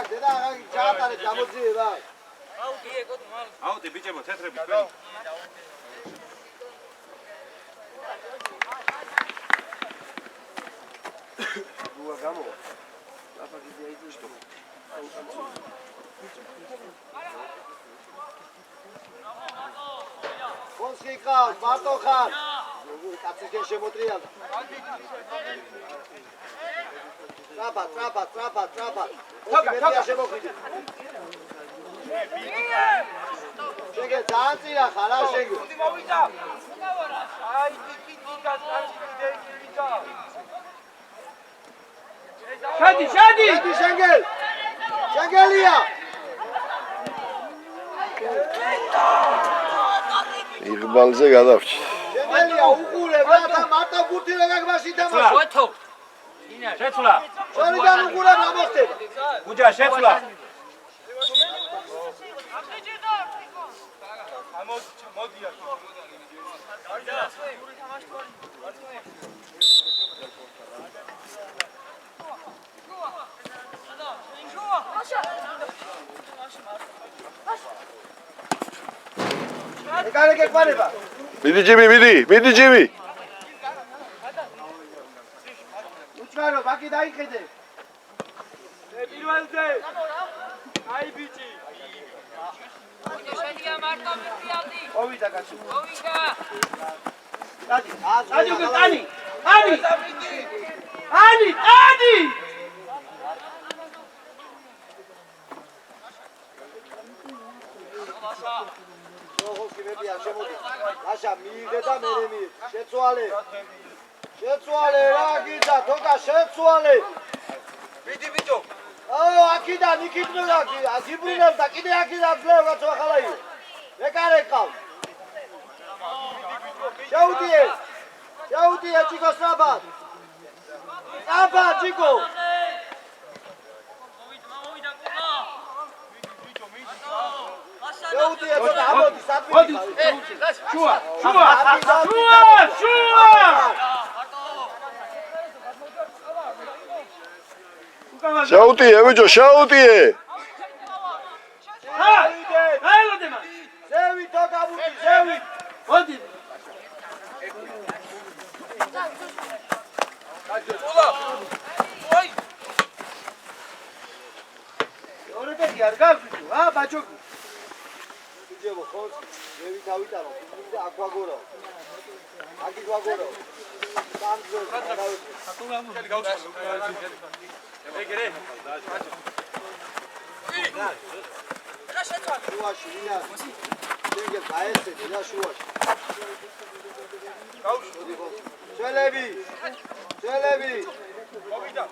დედა აღარ ჩაატარე გამოძიება. აუტი ბიჭებო თეთრები თქვენი. გუა გამო. აფაგიდი აიძიშტო. კონსკი ხარ, მარტო ხარ. კაცი შემოტრიალდა. ტრაპა. ოკეი, შემოხვიდე. შეგე ძალიან წირა ხარ, რა შეგე? უნდა მოვიდა. აი, ტიკი გასწავლე იქიდა. შედი, შენგელ. შენგელია. იღბალზე გადავჭი. შენგელია უყურე, მარტო გურთი რა გაგმაში თამაშ. შეთო. შეცვლა. შენიდან უყურე რა მოხდება? გუჯა შეცვლა. მოდია. ეკარე გეყარება. მიდი ჯიმი. უჩვარო, ბაკი დაიხედე. პირველზე. აი ბიჭი. შენია მარტო მიწიალდი. მოვიდა კაცო. მოვიდა. დადი უკვე კანი. ანი. ოღონდ შემოდი. აშა მიიღე და მე მიიღე. შეცვალე რა გიდა, თოკა შეცვალე. ვიდი ბიჭო. აო, აქიდან იქიდნოდა, აგიბრუნებდა, კიდე აქიდან ძლევ კაცო ახლა ი. ეკარე ყავ. შეუდიე ჯიკო საბად. აბა ჯიკო. შეუდიე და ამოდი სათვი. შუა. შაუტიე ბიჭო, შაუტიე. აილოდემა. ზევი თოკა ბუთი, ზევი. მოდი. ოი. ორებეთი არ გავიჭო, ბაჭოკი. ბიჭებო, ხოს, ზევი თავიტარო, და აკვაგორო. აგიგვაგორო. სანძო, გადავიდე. ხელი გავცხო. ეგრე. რა შეცვალე? შუაში, ვინა. შეგე გაეცე, და შუაში. გავშვი. შელები. მოვიდა.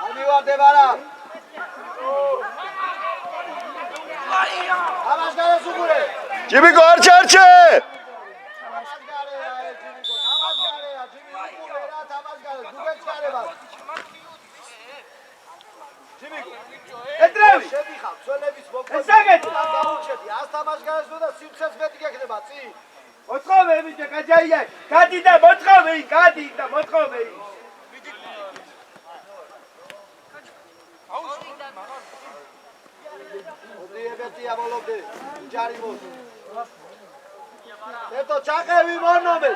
ამივარდება რა. თამაშგარეს უყურე. ჯიმიკო არჩე. თამაშგარეა, ჯიმი უყურე რა თამაშგარეს, გუგეჩქარება. ჯიმიკო. ეთრევი. შედიხავ, ცოლების მოქმედი. ესაგეთი. გამოუჩეთი, 100 თამაშგარეს და სივრცეს მეტი გექნება, წი. მოწყობე ბიჭო, გაჯაია. გადი და მოწყობე. ოდიებეთია მოლობდე, ჯარი მოს. ეთო ჩახევი მონომე.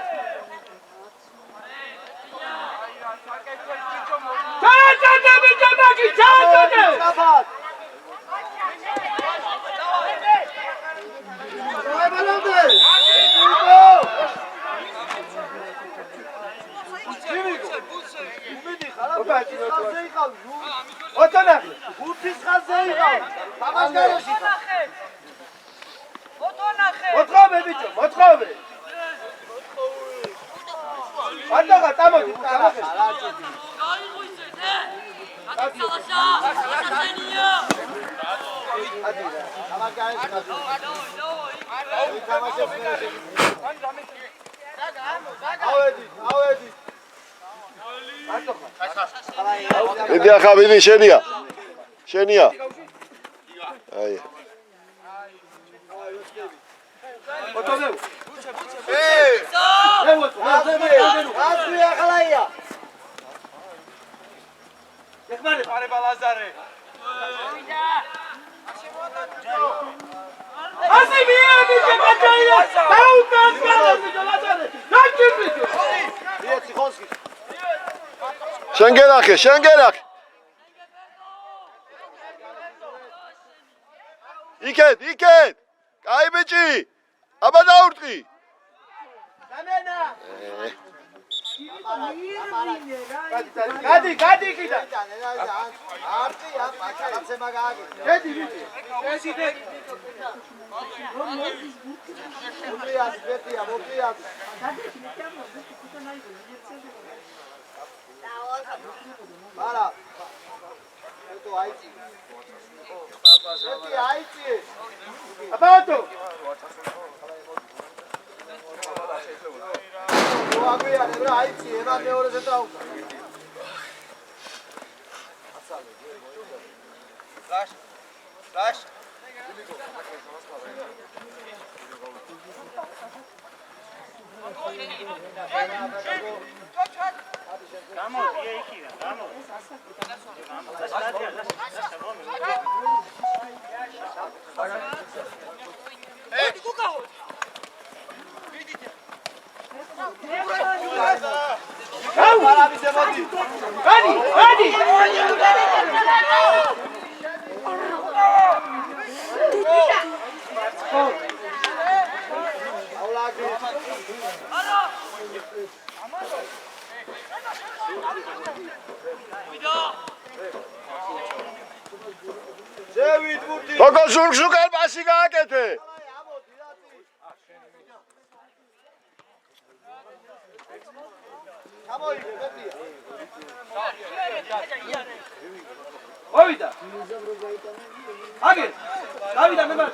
ჩააწოდე ბიჭო, მაგი ჩააწოდე. საფად. დაიბალამდე. უმედი ხარ, ხალხზე იყავ. ოტონახე. გუთის ხალხზე იყავ. თამაშგაროში. მოწყობე ბიჭო, მოწყობე. ატოღა, წამოდი. ავედი. მიდი ახლა მიდი შენია. აი. ოტონე. გასვი ახალაია. ეხმარება ლაზარე. ასე მიები შემაჭაია. დაუტან გალაზი ლაზარე. დაჭირდით. მიეცი ხონსკი. შენ გერახე, შენ გერახე. იქეთ, იქეთ. კაი ბიჭი. აბა დაურტყი. დამენა. გადი, გადი კიდე. არტია, პაკაცე მაგაგი. შედი ბიჭი. მოკლიას, ბეტია, მოკლიას. არა. ეტო აიცი. ბეტი აიცი. აბატო. მოაგვიანე რა აიცი, ემა მეორეზე დაუკა. ლაშ. ლაშ. არაბიზე მოდი. გადი, გადი. აულაგი. ზევით ბურთი. გოგო ზურგს უკან პასი გააკეთე. გამოიგე ბეტია. მოვიდა. აგე. დავიდა მე მას.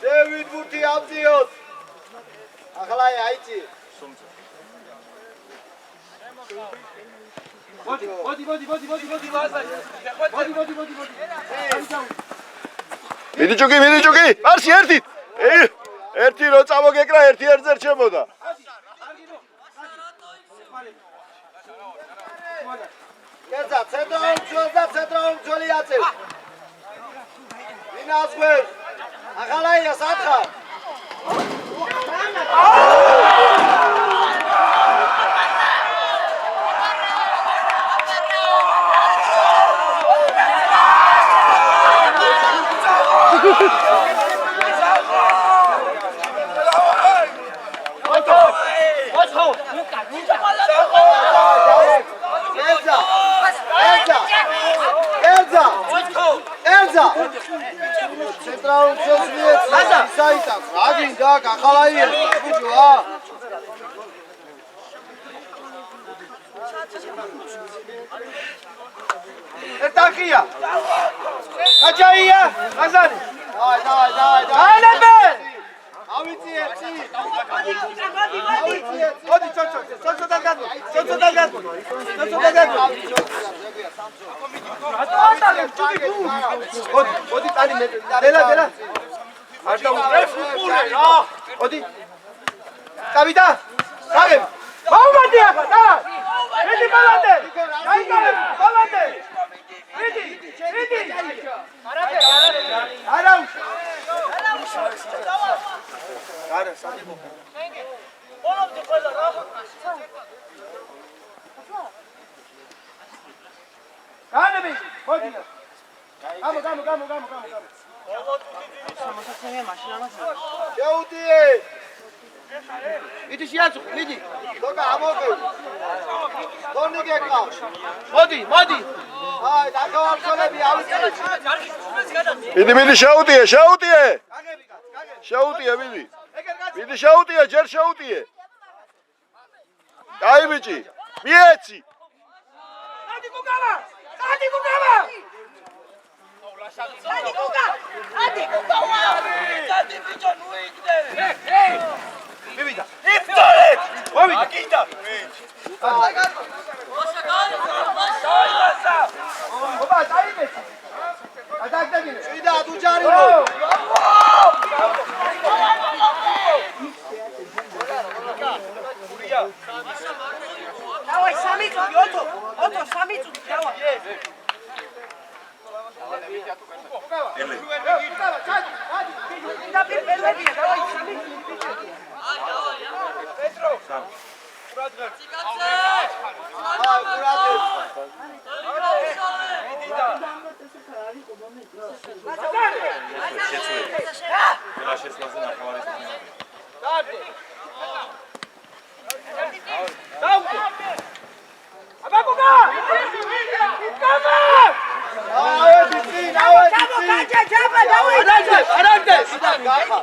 ზევით ბურთი ამძიოთ. ახლა აიცი. მოდი, ლაზარე. მოდი. მიდი ჯუგი. არსი ერთი. ერთი რო წამოგეკრა, ერთი ერთზე რჩებოდა. კერძა, ცენტრალ მცველი აწევს. ვინაძღვევ. ახალაია სათხარ. კერძა. ცენტრალ მცველს მიეცი. საიტა. აგინდა, ახალაია. ბუჯო. ეტაკია. აჯაია, ლაზარე. დავай. ანებე. ავიცი ერთი. მოდი, ცოცო დაგადო. მოდი, ტანი მე. დელა. არ დაუწრე რა. მოდი. კაპიტან. გაგებ. ბაუმანდი ახლა, და. მიდი ბალანდე. გაიგარე, ბალანდე. მიდი. არა. არა, სადიბო. ბოლომდე ყველა რა. განები, მოდი. გამო. შეუდიე. მიდი შეაწუხ, მიდი. დოკა ამოყევ. დონი გეკავ. მოდი. აი, დაგავარცოლები ავიცი. მიდი შეუტიე. გაგები. შეუტიე მიდი. ეგერ კაცი. მიდი შეუტიე, ჯერ შეუტიე. კაი ბიჭი. მიეცი. გადი გუგავა. Dadi Kuka! Dadi Kuka! Dadi bicho nu ikde! მივიდა. იფტოლეთ! მოვიდა. აკიდა. ობა, დაიმეცი. გადაგდაგინე. ჭიდა დუჯარინო. Давай, сами тут, ото, сами тут, давай. Давай, сами тут. ყველა შეცვლაზე ნახევარის არაგდეს გახა.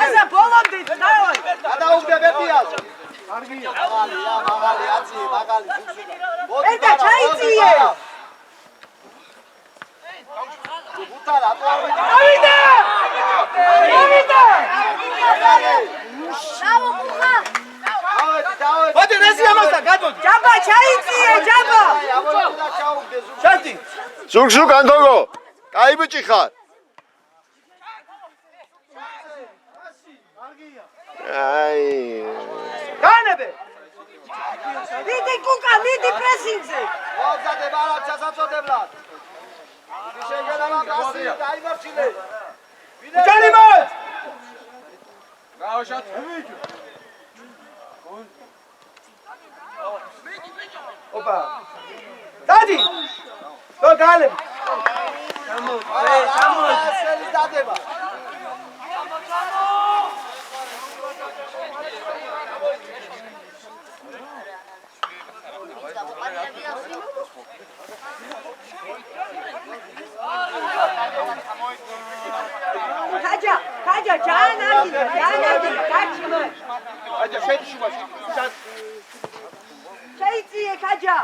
Აზა ბოლომდე, დავай. გადაუგდე ბეტიას. კარგია. მაღალი, აცი, მაღალი. ეტა ჩაიწიე. უტარა, ატვარი. ავიდა! ავიდა! დავე. მოდი რეზი ამასთან გადმოდი. ჯაბა ჩაიწიე, ჯაბა. ამოდა ჩაუგდე ზუ. შანტი. ზურგ ანთოგო. კაი ბიჭი ხარ. აი. განებე. მიდი კუკა, მიდი პრესინგზე. მოგზადე ბარად ჩასაწოდებლად. შეგენება გასი, დაიმარჩილე. ჯარი მოც. გაუშოთ. ოპა. დადი. თო განებე. სელი დადება. ხაჯა, ჯანაგი, გაჩი მოი. აჯა შენ შუბაში. ჩაიწიე, ხაჯა.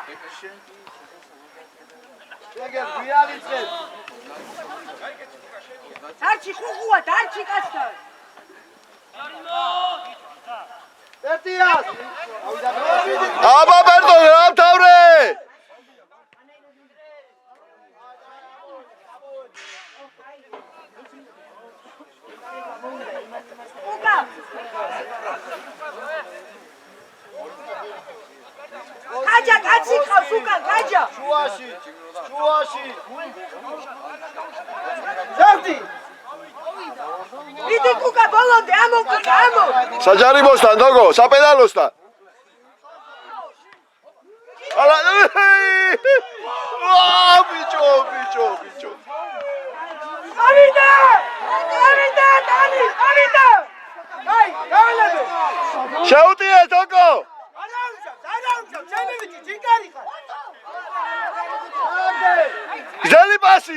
შეგე გვიანიცეთ. დარჩი ხუხუა, დარჩი კაცთან. ბეტიას. აბა ბერტო რა თავრე? კუკა. ხაჯა, კაცი ხავს უკან, ხაჯა. შუაში. შანტი. მიდი კუკა, ბოლომდე, ამო კუკა, ამო. საჯარიმოსთან თოგო, საპედალოსთან. ალა. ბიჭო. ავიდა! დანი, ავიდა! აი, განებე. შეუტიე თოგო. არაუშავ, ჩემი ბიჭი, ჯინკარი ხარ.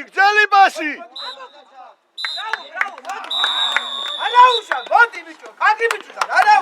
გზელი პასი. არაუშავ, მოდი ბიჭო, კარგი ბიჭი ხარ, არაუშავ.